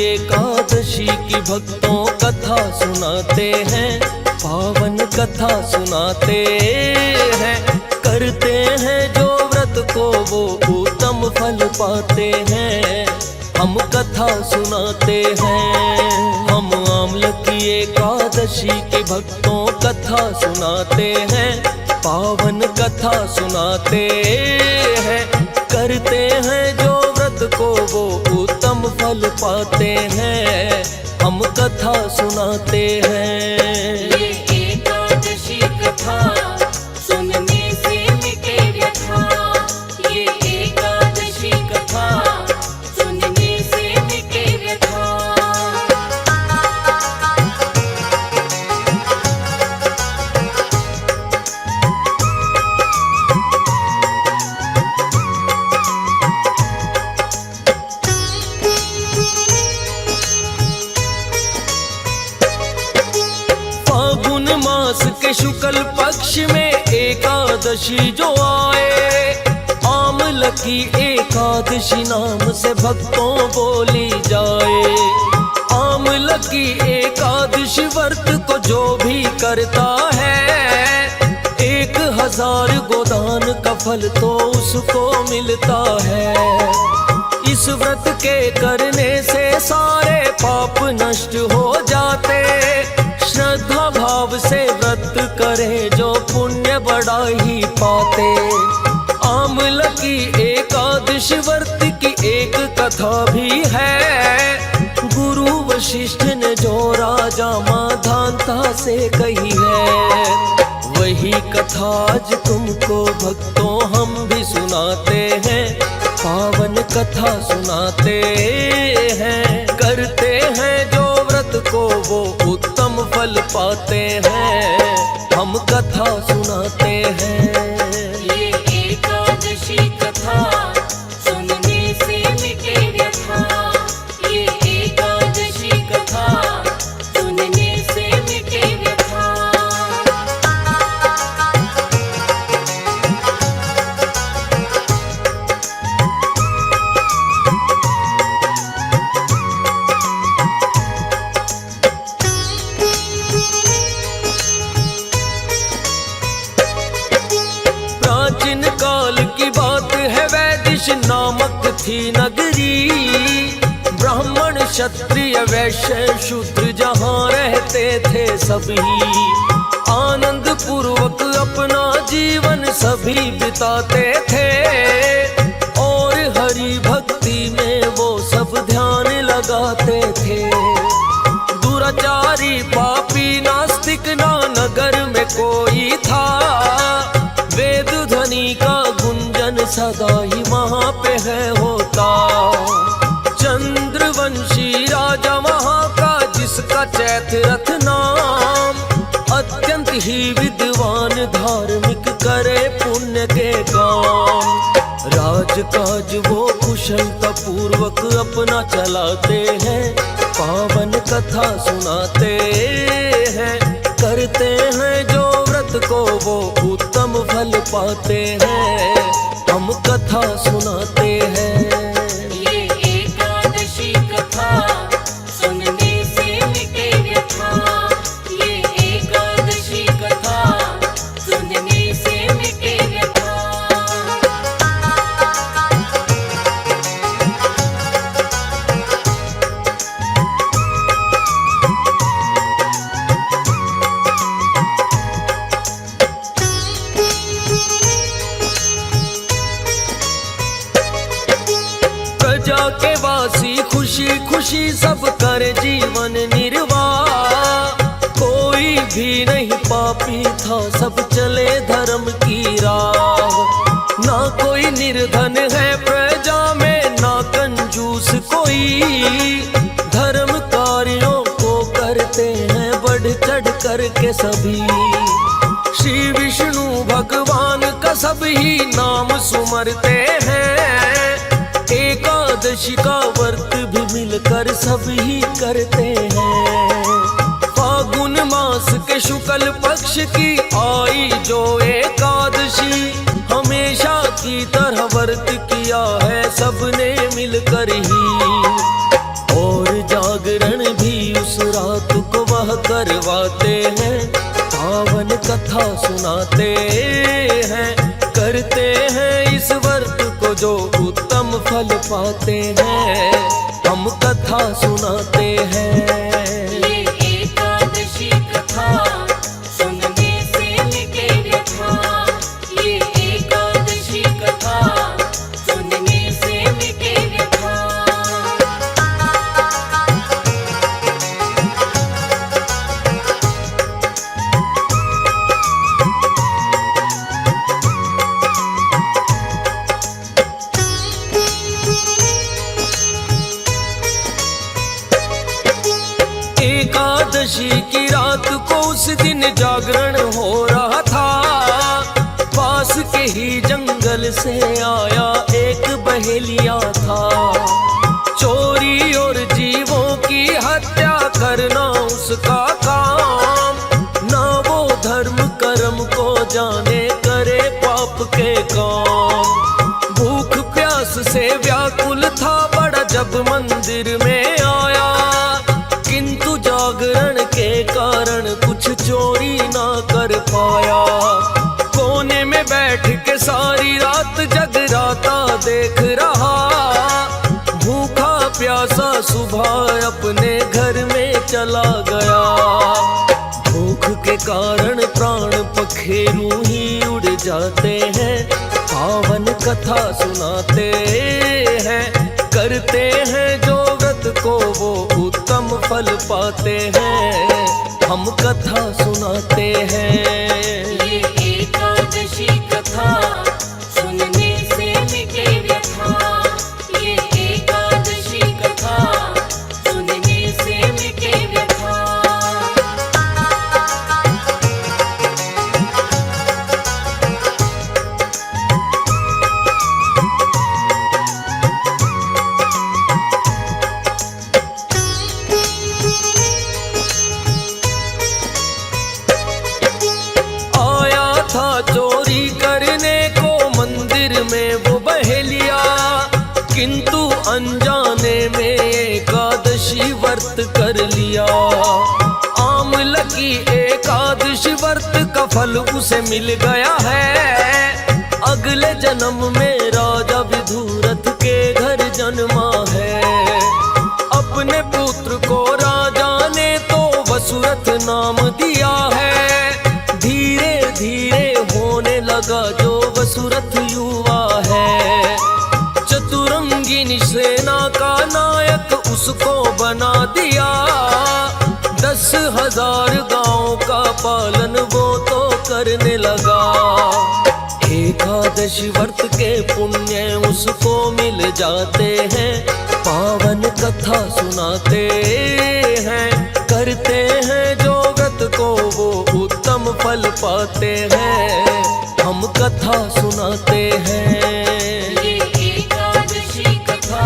एकादशी की भक्तों कथा सुनाते हैं, पावन कथा सुनाते हैं। करते हैं जो व्रत को वो उत्तम फल पाते हैं, हम कथा सुनाते हैं। हम आमल की एकादशी के भक्तों कथा सुनाते हैं, पावन कथा सुनाते हैं। करते हैं जो व्रत को वो उत्तम फल पाते हैं, हम कथा सुनाते हैं। ये एकादशी कथा सुनने से मिटे व्यथा, ये एकादशी कथा सुनने से मिटे व्यथा। फागुन मास के शुक्ल पक्ष में एकादशी जो आए, आमल की एकादशी नाम से भक्तों बोली जाए। आमल की एकादशी व्रत को जो भी करता है, 1000 गोदान का फल तो उसको मिलता है। इस व्रत के करने से सारे पाप नष्ट हो जाते, श्रद्धा भाव से व्रत करे जो पुण्य बड़ा ही पाते। आमल की एकादशी व्रत की एक कथा भी है, गुरु वशिष्ठ ने जो राजा माधानता से कही है, वही कथा आज तुमको भक्तों हम भी सुनाते हैं, पावन कथा सुनाते हैं। करते हैं जो व्रत को वो उत्तम फल पाते हैं, हम कथा सुनाते हैं। ये एकादशी कथा सुनने से मिटे व्यथा, ये एकादशी कथा सुनने से मिटे व्यथा। प्राचीन काल की बात है, वैदिश नामक थी नगरी। ब्राह्मण क्षत्रिय वैश्य शूद्र जहाँ रहते थे सभी, आनंद पूर्वक अपना जीवन सभी बिताते थे। और हरि भक्ति में वो सब ध्यान लगाते थे। दुराचारी पापी नास्तिक ना नगर में कोई था, वेद ध्वनि का गुंजन सदा ही वहाँ पे है होता। चंद्रवंशी राजा वहाँ का जिसका चैत्र रथ नाम, अत्यंत ही विद्वान धार्मिक करे पुण्य के काम। राजकाज वो कुशलता पूर्वक अपना चलाते हैं, पावन कथा सुनाते हैं। करते हैं जो व्रत को वो उत्तम फल पाते हैं, हम कथा सुनाते हैं। ये एकादशी कथा सुनने से मिटे व्यथा, ये एकादशी कथा सुनने से मिटे व्यथा। प्रजा के वासी खुशी खुशी सब कर जीवन निर्वाह, कोई भी नहीं पापी था, सब चले धर्म की राह। ना कोई निर्धन है प्रजा में, ना कंजूस कोई, धर्म कार्यों को करते हैं बढ़ चढ़ कर के सभी। श्री विष्णु भगवान का सब ही नाम सुमरते हैं, एकादशी का व्रत भी मिलकर सब ही करते हैं। फागुन मास के शुक्ल पक्ष की आई जो एकादशी, हमेशा की तरह व्रत किया है सबने मिलकर ही। और कथा सुनाते हैं, करते हैं इस व्रत को जो उत्तम फल पाते हैं। हम कथा सुनाते हैं। ये एकादशी कथा सुनने से मिटे व्यथा। ये एकादशी कथा सुनने से मिटे व्यथा। एकादशी की रात को उस दिन जागरण हो रहा था। पास के ही जंगल से आया एक बहेलिया था। चोरी और जीवों की हत्या करना उसका काम। ना वो धर्म कर्म को जाने, करे पाप के काम। भूख प्यास से व्याकुल था बड़ा जब मंदिर में आया, किंतु जागरण के कारण कुछ चोरी ना कर पाया। कोने में बैठ के सारी रात जगराता देख रहा। भूखा प्यासा सुबह अपने घर में चला गया। भूख के कारण प्राण पखेरु ही उड़ जाते हैं। पावन कथा सुनाते हैं, करते हैं जो व्रत को वो उत्तम फल पाते हैं। हम कथा सुनाते हैं। ये एकादशी कथा सुनने से मिटे व्यथा। ये एकादशी कथा सुनने से मिटे व्यथा। था चोरी करने को मंदिर में वो बहेलिया, किंतु अनजाने में एकादशी व्रत कर लिया। आमल की एकादशी व्रत का फल उसे मिल गया है। अगले जन्म में राजा विदुरथ के घर जन्मा है। अपने पुत्र को राजा ने तो वसुरथ नाम दिया है। धीरे धीरे होने लगा जो वसुरथ युवा है। चतुरंगिनी सेना का नायक उसको बना दिया। 10,000 गांव का पालन वो तो करने लगा। एकादशी व्रत के पुण्य उसको मिल जाते हैं। पावन कथा सुनाते हैं, करते हैं जो व्रत को वो उत्तम फल पाते हैं। हम कथा सुनाते हैं। ये एकादशी कथा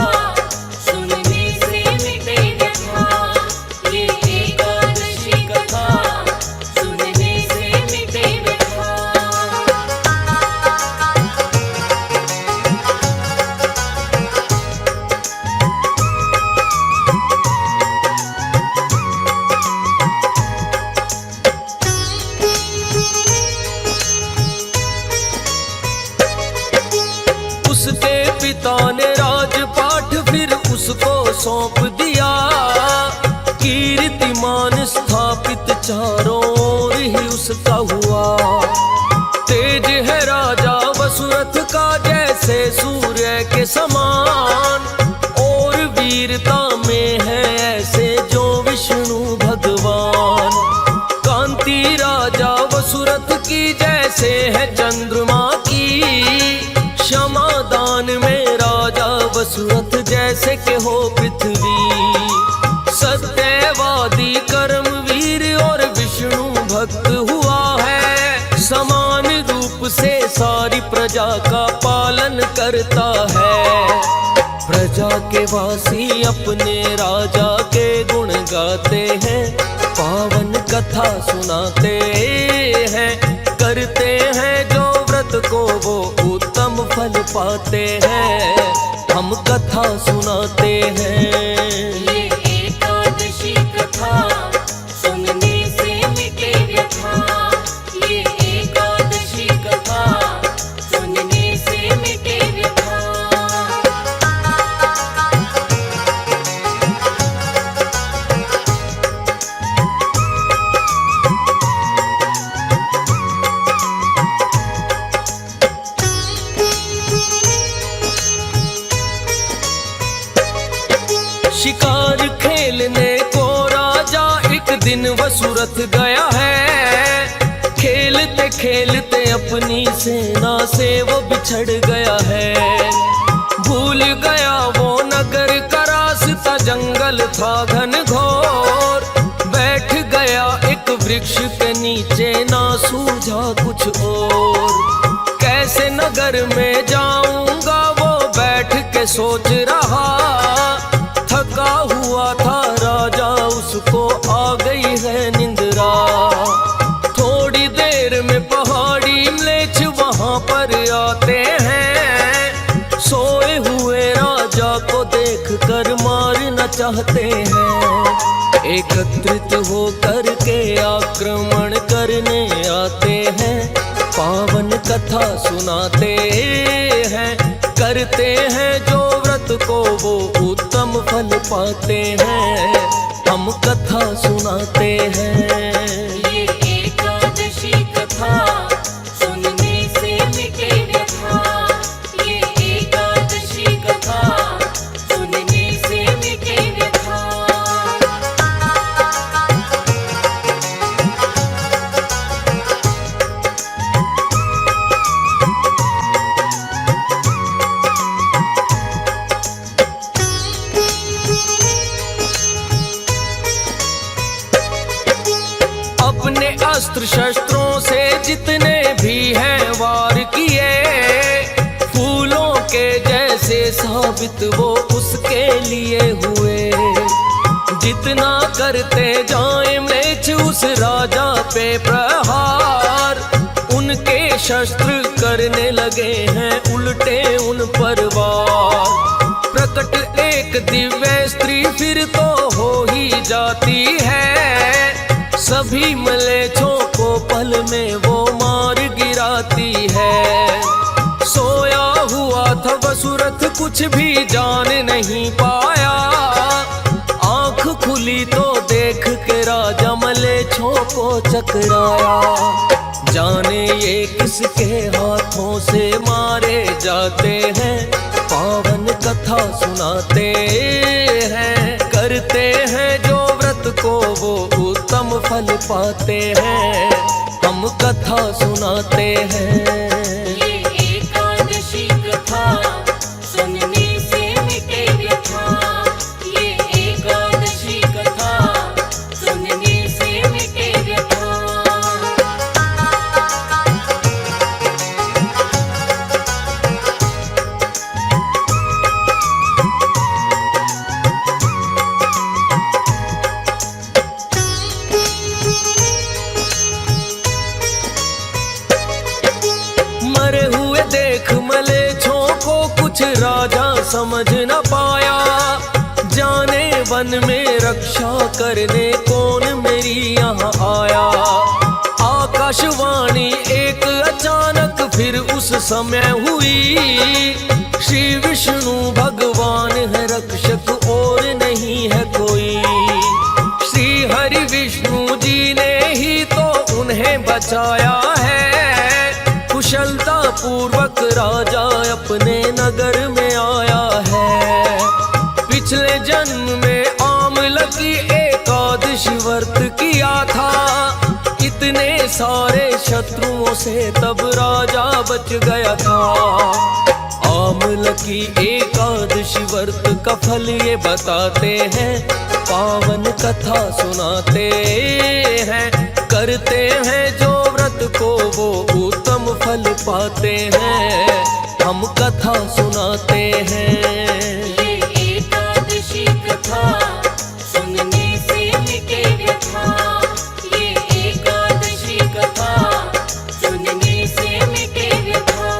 सुनने से मिटे व्यथा। ये एकादशी कथा सुनने से मिटे व्यथा। उसके पिता ने राजपाट फिर उसको सौंप दिया। कीर्तिमान स्थापित चारों ओर ही उसका हुआ। तेज है राजा वसुरथ का जैसे सूर्य के समान। और वीरता में है ऐसे जो विष्णु भगवान। कांति राजा वसुरथ की जैसे है चंद्रमा की। क्षमा दान में राजा वसुरथ जैसे के हो पृथ्वी। सत्यवादी कर्मवीर और विष्णु भक्त हुआ है। समान रूप से सारी प्रजा का पालन करता है। प्रजा के वासी अपने राजा के गुण गाते हैं। पावन कथा सुनाते हैं, करते हैं जो व्रत को वो उत्तम फल पाते हैं। हम कथा सुनाते हैं। ये एकादशी कथा सुनने से मिटे व्यथा। ये शिकार खेलने को राजा एक दिन वसुरथ गया है। खेलते खेलते अपनी सेना से वो बिछड़ गया है। भूल गया वो नगर का रास्ता, जंगल था घनघोर। बैठ गया एक वृक्ष के नीचे, ना सूझा कुछ और। कैसे नगर में जाऊंगा वो बैठ के सोच रहा। थका हुआ था राजा, उसको आ गई है निंद्रा। थोड़ी देर में पहाड़ी म्लेच्छ वहां पर आते हैं। सोए हुए राजा को देखकर मारना चाहते हैं। एकत्रित होकर के आक्रमण करने आते हैं। पावन कथा सुनाते हैं, करते हैं जो व्रत को वो उत्तम फल पाते हैं। हम कथा सुनाते हैं। ये एकादशी कथा सुनने से मिटे व्यथा। ये एकादशी कथा सुनने से मिटे व्यथा। अपने अस्त्र शस्त्रों से जितने भी हैं वार किए, फूलों के जैसे साबित वो उसके लिए हुए। जितना करते जाए म्लेच्छ उस राजा पे प्रहार, उनके शस्त्र करने लगे हैं उल्टे उन पर वार। प्रकट एक दिव्य स्त्री फिर तो हो ही जाती है। सभी म्लेच्छों को पल में वो मार गिराती है। सोया हुआ था वसुरथ, कुछ भी जान नहीं पाया। आंख खुली तो देख के राजा म्लेच्छों को चकराया। जाने ये किसके हाथों से मारे जाते हैं। पावन कथा सुनाते हैं, करते हैं जो व्रत को वो उत्तम फल पाते हैं। हम कथा सुनाते हैं। ये एकादशी कथा सुनने से मिटे व्यथा। ये एकादशी कथा सुनने से मिटे व्यथा। मरे हुए देख म्लेच्छों को कुछ राजा समझ न पाया। जाने वन में रक्षा करने कौन मेरी यहाँ आया। आकाशवाणी एक अचानक फिर उस समय हुई। श्री विष्णु भगवान है रक्षक और नहीं है कोई। श्री हरि विष्णु जी ने ही तो उन्हें बचाया है। कुशलता पूर्वक राजा अपने नगर में आया है। पिछले जन्म में आमलकी एकादशी व्रत किया था। इतने सारे शत्रुओं से तब राजा बच गया था। आमलकी एकादशी व्रत का फल ये बताते हैं। पावन कथा सुनाते हैं, करते हैं जो व्रत को वो उत्तम फल पाते हैं। हम कथा सुनाते हैं। ये एकादशी कथा सुनने से मिटे व्यथा। ये एकादशी कथा सुनने से मिटे व्यथा।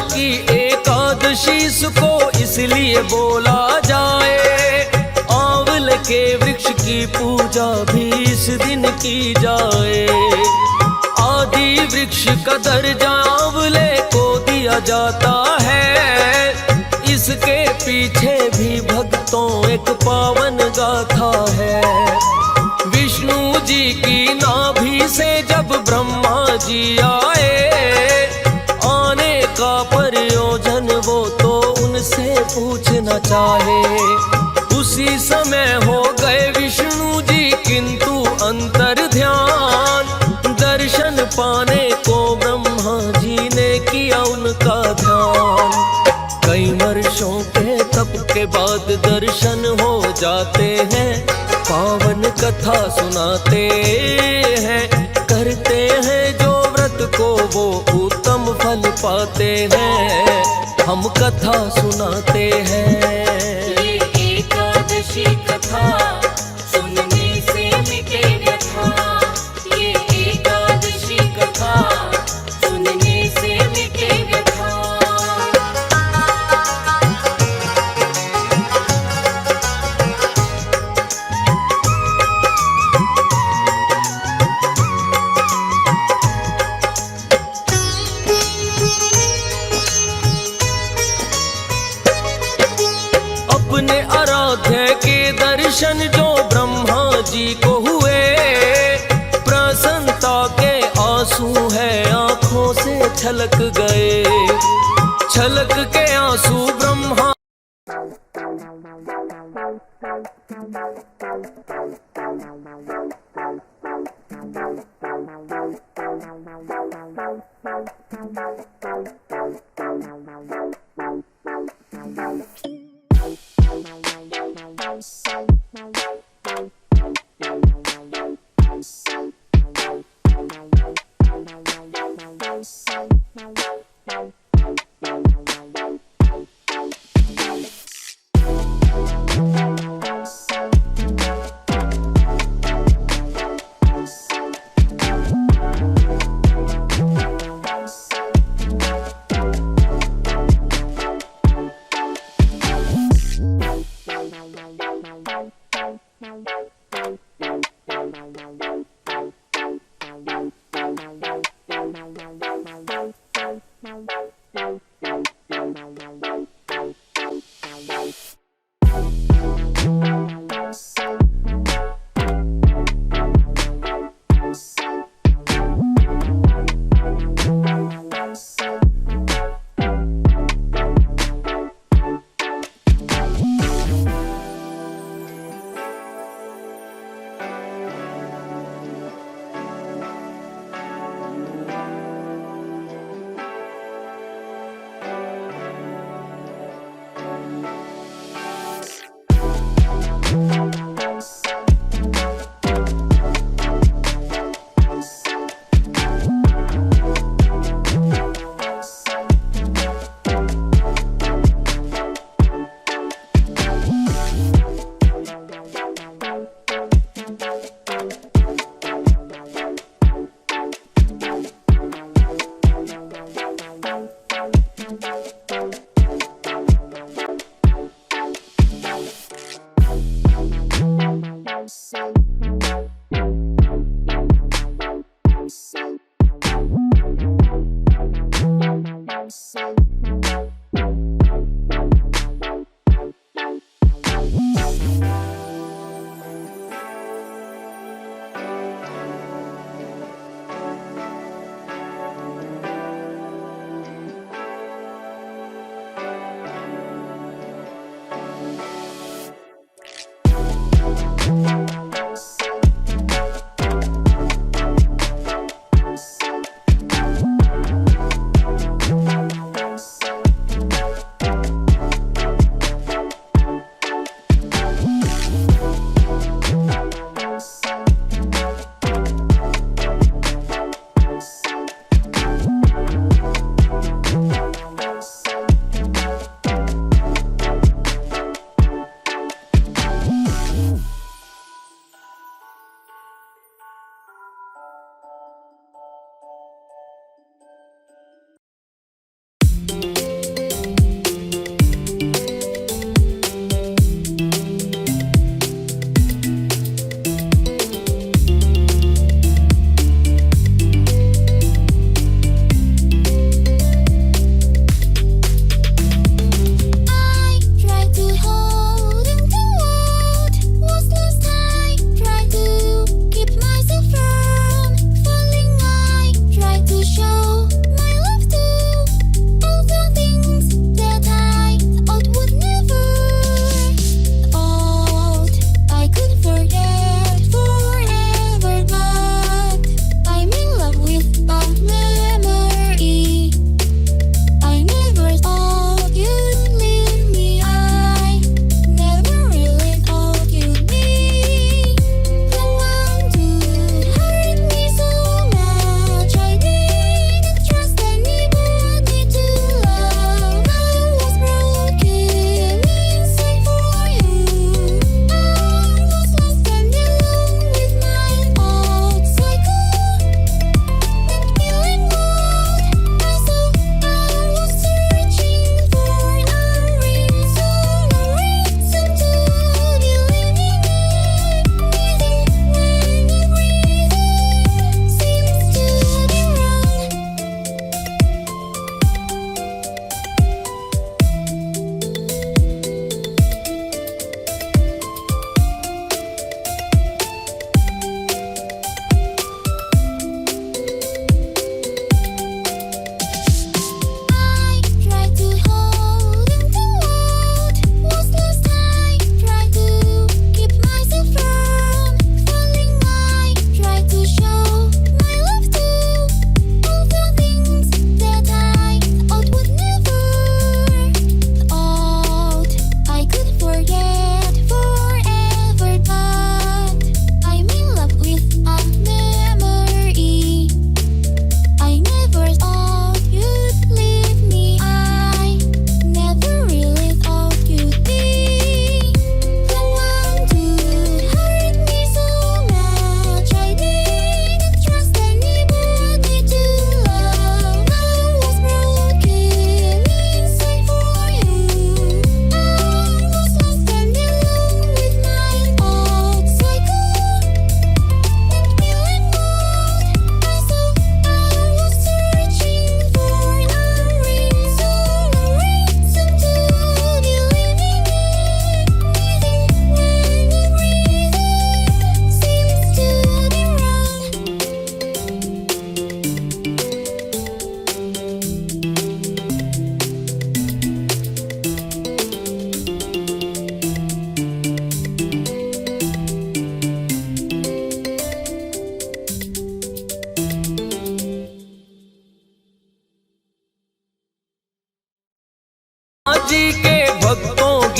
की एकादशी को इसलिए बोला जाए। आंवले के वृक्ष की पूजा भी इस दिन की जाए। आदि वृक्ष का दर्जा आंवले को दिया जाता है। पावन गाथा है। विष्णु जी की नाभि से जब ब्रह्मा जी आए, आने का प्रयोजन वो तो उनसे पूछना चाहे। उसी समय हो गए विष्णु जी किंतु अंतर ध्यान, दर्शन पाने को ब्रह्मा जी ने किया उनका ध्यान। कई वर्षों के तप के बाद दर्शन हो जाते हैं, पावन कथा सुनाते हैं। करते हैं जो व्रत को वो उत्तम फल पाते हैं, हम कथा सुनाते हैं। ये एकादशी कथा सुनने से मिटे व्यथा। ये एकादशी कथा सुनने से मिटे व्यथा। अपने आराध्य के दर्शन जो ब्रह्मा जी को हुए, प्रसन्नता के आंसू है आंखों से छलक गए। छलक के आंसू ब्रह्मा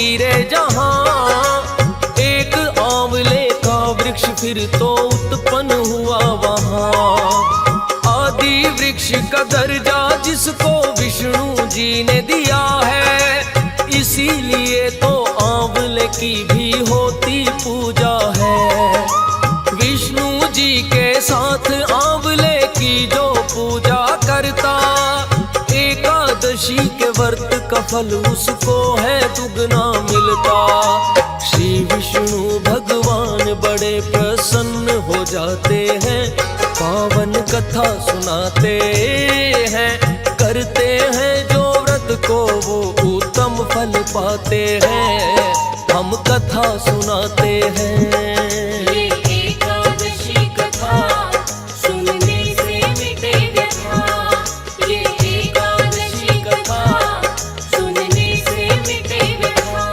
हीरे जहां। एक आंवले का वृक्ष फिर तो उत्पन्न हुआ वहां। आदि वृक्ष का दर्जा जिसको विष्णु जी ने दिया है, इसीलिए तो आंवले की भी होती पूजा है। विष्णु जी के साथ आंवले की जो पूजा करता, एकादशी के व्रत का फल उसको है दुगना मिलता। श्री विष्णु भगवान बड़े प्रसन्न हो जाते हैं, पावन कथा सुनाते हैं। करते हैं जो व्रत को वो उत्तम फल पाते हैं, हम कथा सुनाते हैं। ये एकादशी कथा सुनने से मिटे व्यथा। ये एकादशी कथा सुनने से मिटे व्यथा।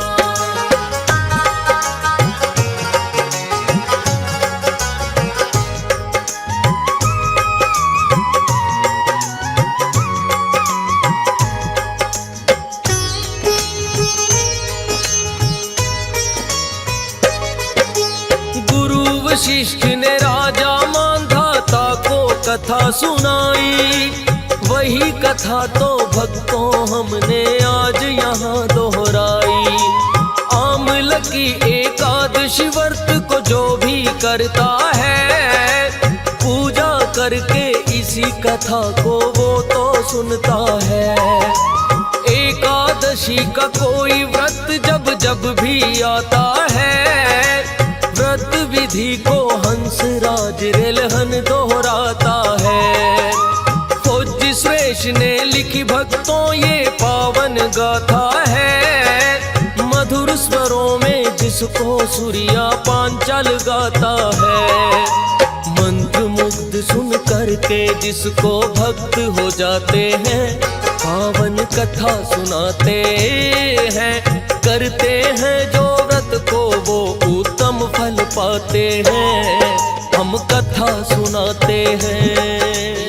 गुरु वशिष्ठ ने राजा मांधाता को कथा सुनाई, वही कथा तो भक्तों हमने आज यहाँ दोहराई। आंवल की एकादशी व्रत को जो भी करता है, पूजा करके इसी कथा को वो तो सुनता है। एकादशी का कोई व्रत जब जब भी आता है, व्रत विधि को हंसराज रेलहन दोहराता है। फौज श्रेष्ठ ने लिखी भक्तों ये पावन गाथा है, मधुर स्वरों में जिसको सूर्या पांचाल गाता है। मंत्र मुग्ध सुन करके जिसको भक्त हो जाते हैं, पावन कथा सुनाते हैं। करते हैं जो व्रत को वो उत्तम फल पाते हैं, हम कथा सुनाते हैं।